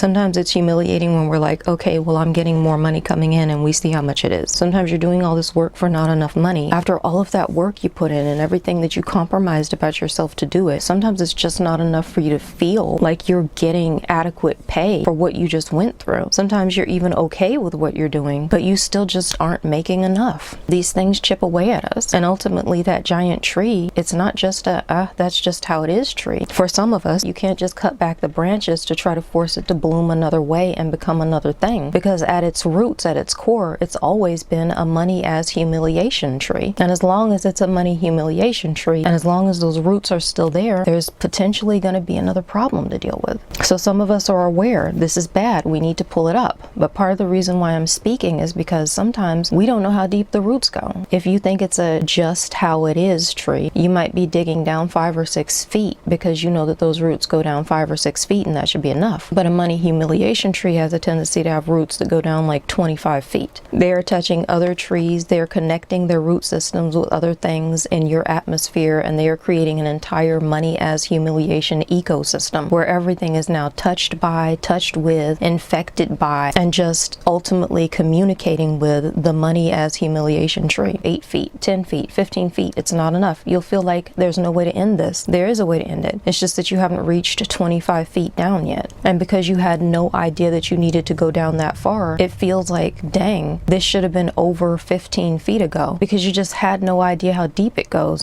Sometimes it's humiliating when we're like, okay, well, I'm getting more money coming in and we see how much it is. Sometimes you're doing all this work for not enough money. After all of that work you put in and everything that you compromised about yourself to do it, sometimes it's just not enough for you to feel like you're getting adequate pay for what you just went through. Sometimes you're even okay with what you're doing, but you still just aren't making enough. These things chip away at us. And ultimately that giant tree, it's not just that's just how it is tree. For some of us, you can't just cut back the branches to try to force it to bloom another way and become another thing, because at its roots, at its core, it's always been a money as humiliation tree. And as long as it's a money humiliation tree, and as long as those roots are still there, there's potentially going to be another problem to deal with. So some of us are aware this is bad, we need to pull it up. But part of the reason why I'm speaking is because sometimes we don't know how deep the roots go. If you think it's a just how it is tree, you might be digging down 5 or 6 feet because you know that those roots go down 5 or 6 feet and that should be enough. But a money humiliation tree has a tendency to have roots that go down like 25 feet. They are touching other trees, they're connecting their root systems with other things in your atmosphere, and they are creating an entire money as humiliation ecosystem where everything is now touched by, touched with, infected by, and just ultimately communicating with the money as humiliation tree. 8 feet, 10 feet, 15 feet, it's not enough. You'll feel like there's no way to end this. There is a way to end it. It's just that you haven't reached 25 feet down yet. And because you had no idea that you needed to go down that far, it feels like, dang, this should have been over 15 feet ago, because you just had no idea how deep it goes.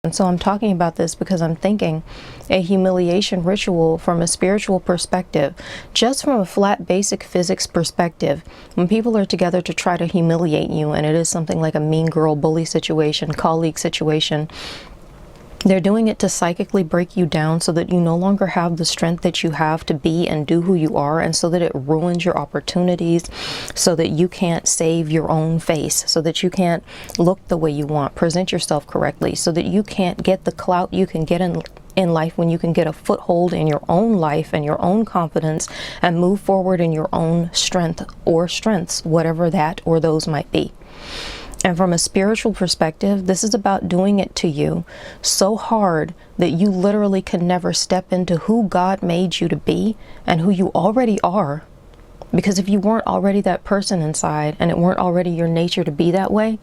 And so I'm talking about this because I'm thinking a humiliation ritual from a spiritual perspective, just from a flat basic physics perspective, when people are together to try to humiliate you, and it is something like a mean girl bully situation, colleague situation, they're doing it to psychically break you down so that you no longer have the strength that you have to be and do who you are, and so that it ruins your opportunities, so that you can't save your own face, so that you can't look the way you want, present yourself correctly, so that you can't get the clout you can get in life when you can get a foothold in your own life and your own confidence and move forward in your own strength or strengths, whatever that or those might be. And from a spiritual perspective, this is about doing it to you so hard that you literally can never step into who God made you to be and who you already are. Because if you weren't already that person inside, and it weren't already your nature to be that way,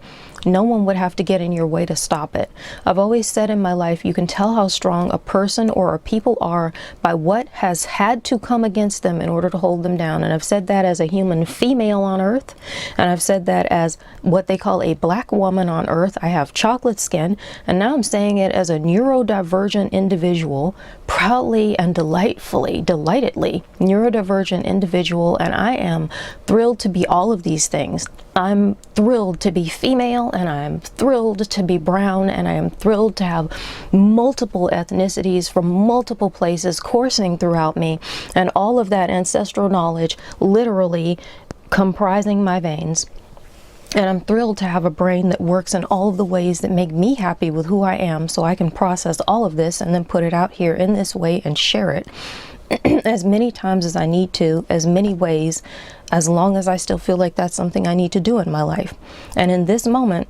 no one would have to get in your way to stop it. I've always said in my life, you can tell how strong a person or a people are by what has had to come against them in order to hold them down. And I've said that as a human female on earth, and I've said that as what they call a black woman on earth. I have chocolate skin, and now I'm saying it as a neurodivergent individual, proudly and delightedly neurodivergent individual, and I am thrilled to be all of these things. I'm thrilled to be female, and I'm thrilled to be brown, and I am thrilled to have multiple ethnicities from multiple places coursing throughout me, and all of that ancestral knowledge literally comprising my veins. And I'm thrilled to have a brain that works in all of the ways that make me happy with who I am, so I can process all of this and then put it out here in this way and share it as many times as I need to, as many ways, as long as I still feel like that's something I need to do in my life. And in this moment,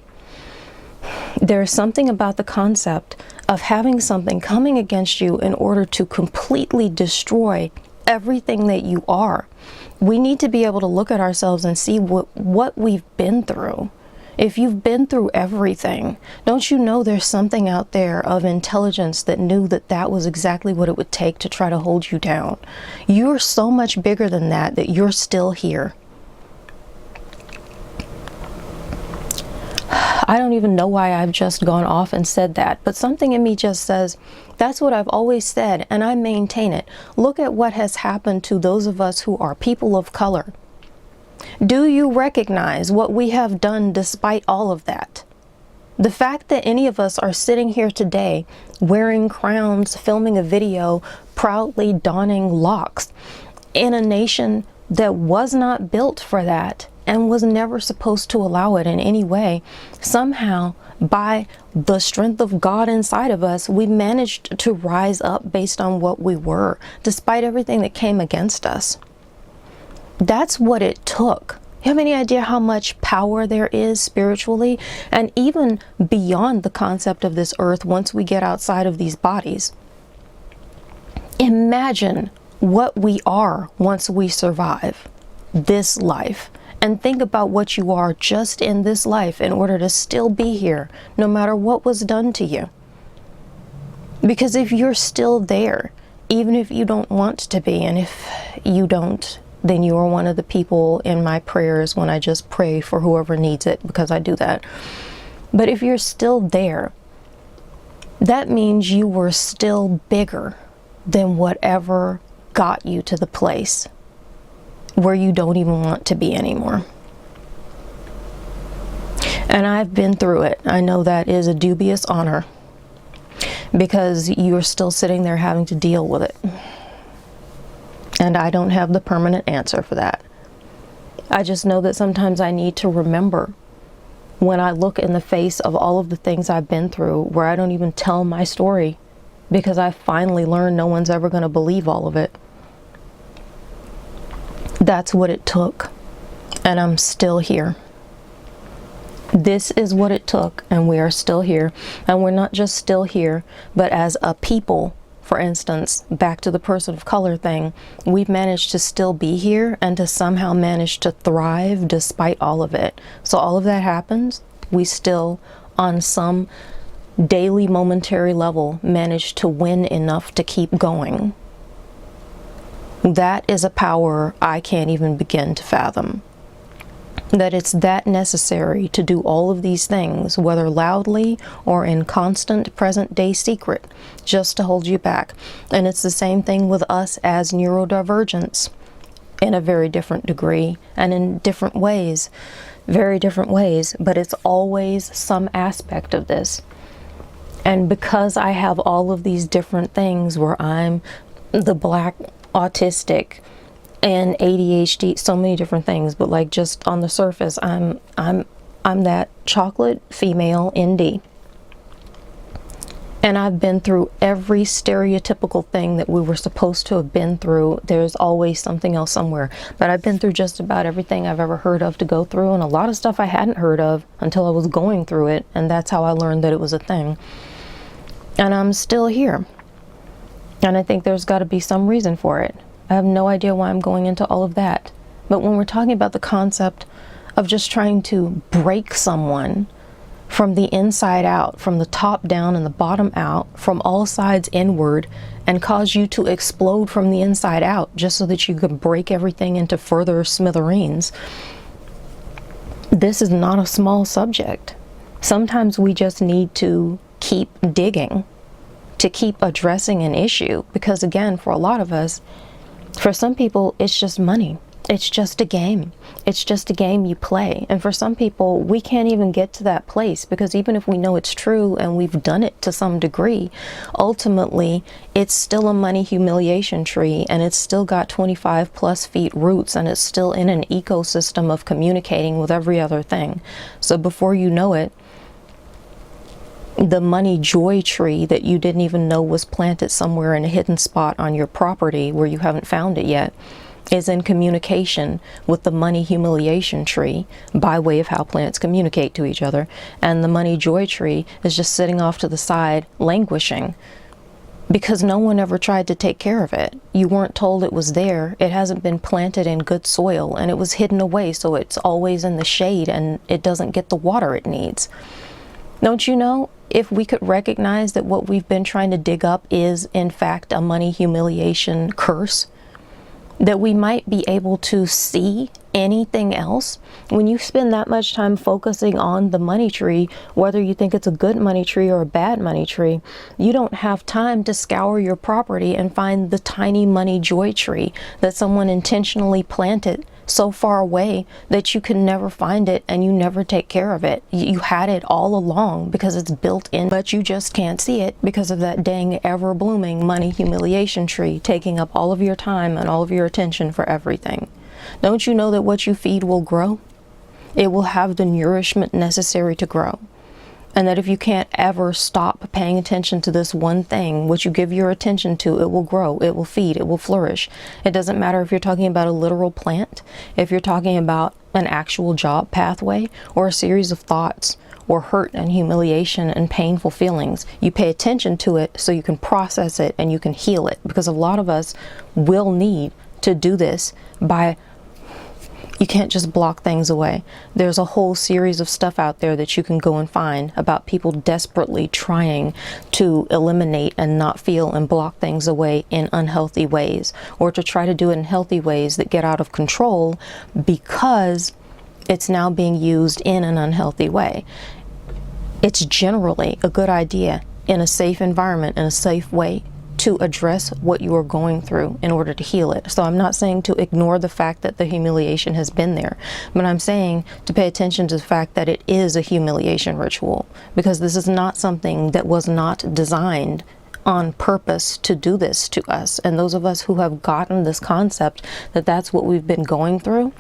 there is something about the concept of having something coming against you in order to completely destroy everything that you are. We need to be able to look at ourselves and see what we've been through. If you've been through everything, don't you know there's something out there of intelligence that knew that that was exactly what it would take to try to hold you down? You're so much bigger than that you're still here. I don't even know why I've just gone off and said that, but something in me just says, that's what I've always said, and I maintain it. Look at what has happened to those of us who are people of color. Do you recognize what we have done despite all of that? The fact that any of us are sitting here today wearing crowns, filming a video, proudly donning locks in a nation that was not built for that and was never supposed to allow it in any way, somehow by the strength of God inside of us, we managed to rise up based on what we were, despite everything that came against us. That's what it took. You have any idea how much power there is spiritually, and even beyond the concept of this earth once we get outside of these bodies? Imagine what we are once we survive this life. And think about what you are just in this life in order to still be here, no matter what was done to you. Because if you're still there, even if you don't want to be, and if you don't, then you are one of the people in my prayers when I just pray for whoever needs it, because I do that. But if you're still there, that means you were still bigger than whatever got you to the place where you don't even want to be anymore. And I've been through it. I know that is a dubious honor, because you're still sitting there having to deal with it. And I don't have the permanent answer for that. I just know that sometimes I need to remember, when I look in the face of all of the things I've been through, where I don't even tell my story, because I finally learned no one's ever going to believe all of it. That's what it took, and I'm still here. This is what it took, and we are still here. And we're not just still here, but as a people, for instance, back to the person of color thing, we've managed to still be here and to somehow manage to thrive despite all of it. So all of that happens, we still, on some daily, momentary level, manage to win enough to keep going. That is a power I can't even begin to fathom. That it's that necessary to do all of these things, whether loudly or in constant present day secret, just to hold you back. And it's the same thing with us as neurodivergents, in a very different degree and in different ways, very different ways, but it's always some aspect of this. And because I have all of these different things where I'm the Black autistic and ADHD, so many different things, but like just on the surface, I'm that chocolate female ND. And I've been through every stereotypical thing that we were supposed to have been through. There's always something else somewhere. But I've been through just about everything I've ever heard of to go through, and a lot of stuff I hadn't heard of until I was going through it, and that's how I learned that it was a thing. And I'm still here. And I think there's got to be some reason for it. I have no idea why I'm going into all of that. But when we're talking about the concept of just trying to break someone from the inside out, from the top down and the bottom out, from all sides inward, and cause you to explode from the inside out just so that you can break everything into further smithereens, this is not a small subject. Sometimes we just need to keep digging, to keep addressing an issue, because again, for a lot of us, for some people, it's just money. It's just a game. It's just a game you play. And for some people, we can't even get to that place, because even if we know it's true and we've done it to some degree, ultimately, it's still a money humiliation tree, and it's still got 25 plus feet roots, and it's still in an ecosystem of communicating with every other thing. So before you know it, the money joy tree that you didn't even know was planted somewhere in a hidden spot on your property where you haven't found it yet is in communication with the money humiliation tree by way of how plants communicate to each other. And the money joy tree is just sitting off to the side, languishing, because no one ever tried to take care of it. You weren't told it was there. It hasn't been planted in good soil, and it was hidden away, so it's always in the shade and it doesn't get the water it needs. Don't you know, if we could recognize that what we've been trying to dig up is in fact a money humiliation curse, that we might be able to see anything else? When you spend that much time focusing on the money tree, whether you think it's a good money tree or a bad money tree, you don't have time to scour your property and find the tiny money joy tree that someone intentionally planted so far away that you can never find it and you never take care of it. You had it all along because it's built in, but you just can't see it because of that dang ever-blooming money humiliation tree taking up all of your time and all of your attention for everything. Don't you know that what you feed will grow? It will have the nourishment necessary to grow. And that if you can't ever stop paying attention to this one thing, what you give your attention to, it will grow, it will feed, it will flourish. It doesn't matter if you're talking about a literal plant, if you're talking about an actual job pathway, or a series of thoughts, or hurt and humiliation and painful feelings. You pay attention to it so you can process it and you can heal it, because a lot of us will need to do this by, you can't just block things away. There's a whole series of stuff out there that you can go and find about people desperately trying to eliminate and not feel and block things away in unhealthy ways, or to try to do it in healthy ways that get out of control because it's now being used in an unhealthy way. It's generally a good idea in a safe environment, in a safe way, to address what you are going through in order to heal it. So I'm not saying to ignore the fact that the humiliation has been there, but I'm saying to pay attention to the fact that it is a humiliation ritual, because this is not something that was not designed on purpose to do this to us. And those of us who have gotten this concept that that's what we've been going through,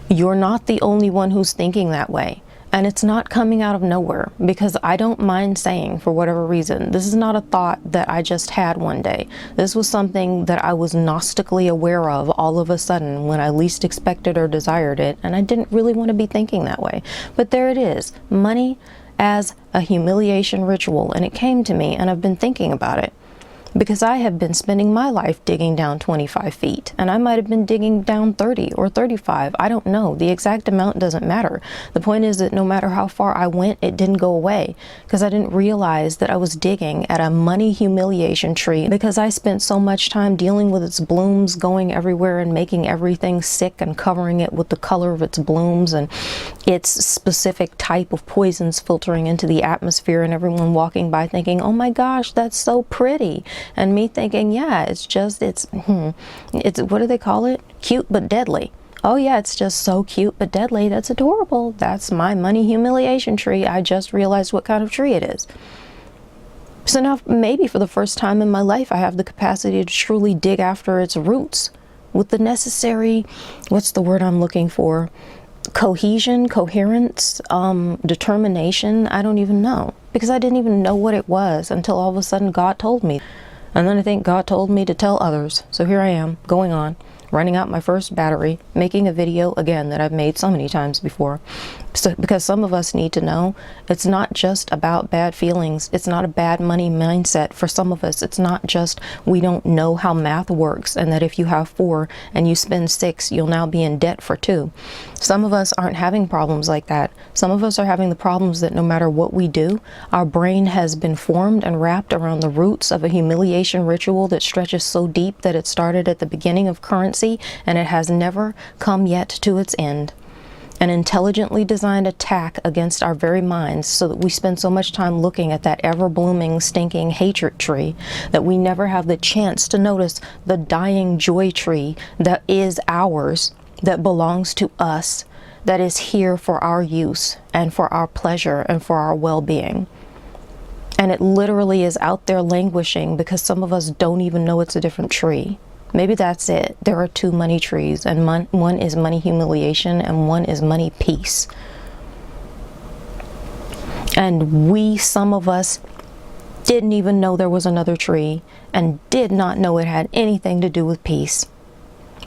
you're not the only one who's thinking that way. And it's not coming out of nowhere, because I don't mind saying, for whatever reason, this is not a thought that I just had one day. This was something that I was gnostically aware of all of a sudden when I least expected or desired it, and I didn't really want to be thinking that way. But there it is, money as a humiliation ritual, and it came to me, and I've been thinking about it. Because I have been spending my life digging down 25 feet, and I might have been digging down 30 or 35. I don't know. The exact amount doesn't matter. The point is that no matter how far I went, it didn't go away, because I didn't realize that I was digging at a money humiliation tree, because I spent so much time dealing with its blooms going everywhere and making everything sick and covering it with the color of its blooms and its specific type of poisons filtering into the atmosphere, and everyone walking by thinking, oh my gosh, that's so pretty. And me thinking, yeah, it's what do they call it? Cute but deadly. Oh yeah, it's just so cute but deadly. That's adorable. That's my money humiliation tree. I just realized what kind of tree it is. So now maybe for the first time in my life, I have the capacity to truly dig after its roots with the necessary, what's the word I'm looking for? Cohesion, coherence, determination. I don't even know, because I didn't even know what it was until all of a sudden God told me. And then I think God told me to tell others. So here I am, going on, running out my first battery, making a video again that I've made so many times before. So, because some of us need to know, it's not just about bad feelings. It's not a bad money mindset. For some of us, it's not just we don't know how math works, and that if you have 4 and you spend 6, you'll now be in debt for 2. Some of us aren't having problems like that. Some of us are having the problems that no matter what we do, our brain has been formed and wrapped around the roots of a humiliation ritual that stretches so deep that it started at the beginning of currency and it has never come yet to its end. An intelligently designed attack against our very minds, so that we spend so much time looking at that ever-blooming, stinking hatred tree that we never have the chance to notice the dying joy tree that is ours, that belongs to us, that is here for our use and for our pleasure and for our well-being. And it literally is out there languishing because some of us don't even know it's a different tree. Maybe that's it. There are 2 money trees, and one is money humiliation and one is money peace. And some of us, didn't even know there was another tree and did not know it had anything to do with peace.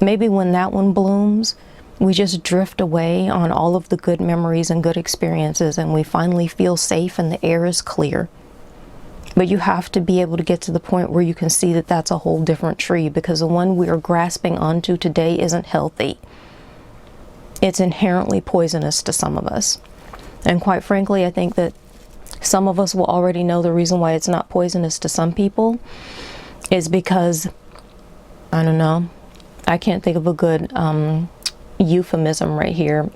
Maybe when that one blooms, we just drift away on all of the good memories and good experiences, and we finally feel safe and the air is clear. But you have to be able to get to the point where you can see that that's a whole different tree, because the one we are grasping onto today isn't healthy. It's inherently poisonous to some of us. And quite frankly, I think that some of us will already know the reason why it's not poisonous to some people is because, I don't know, I can't think of a good euphemism right here.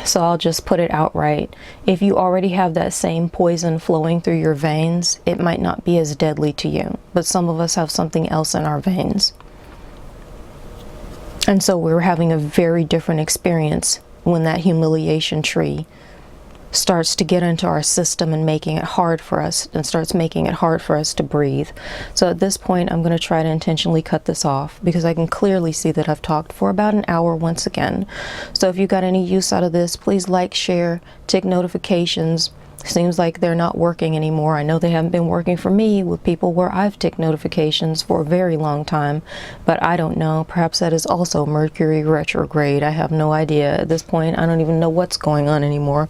So I'll just put it outright. If you already have that same poison flowing through your veins, it might not be as deadly to you. But some of us have something else in our veins. And so we're having a very different experience when that humiliation tree starts to get into our system and making it hard for us, and starts making it hard for us to breathe. So at this point, I'm going to try to intentionally cut this off, because I can clearly see that I've talked for about an hour once again. So if you got any use out of this, please like, share, tick notifications, Seems like they're not working anymore. I know they haven't been working for me with people where I've ticked notifications for a very long time, but I don't know. Perhaps that is also Mercury retrograde. I have no idea. At this point, I don't even know what's going on anymore.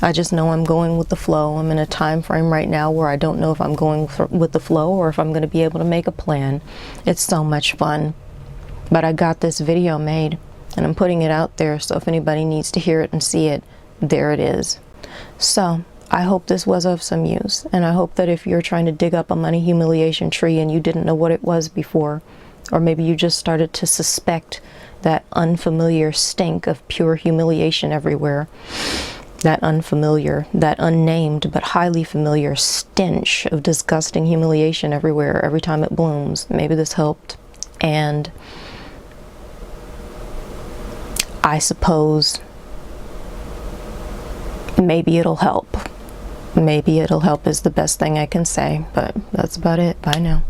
I just know I'm going with the flow. I'm in a time frame right now where I don't know if I'm going with the flow or if I'm going to be able to make a plan. It's so much fun. But I got this video made and I'm putting it out there, so if anybody needs to hear it and see it, there it is. So I hope this was of some use, and I hope that if you're trying to dig up a money humiliation tree and you didn't know what it was before, or maybe you just started to suspect that unfamiliar stink of pure humiliation everywhere, that unfamiliar, that unnamed but highly familiar stench of disgusting humiliation everywhere every time it blooms, maybe this helped. And I suppose maybe it'll help. Maybe it'll help is the best thing I can say, but that's about it. Bye now.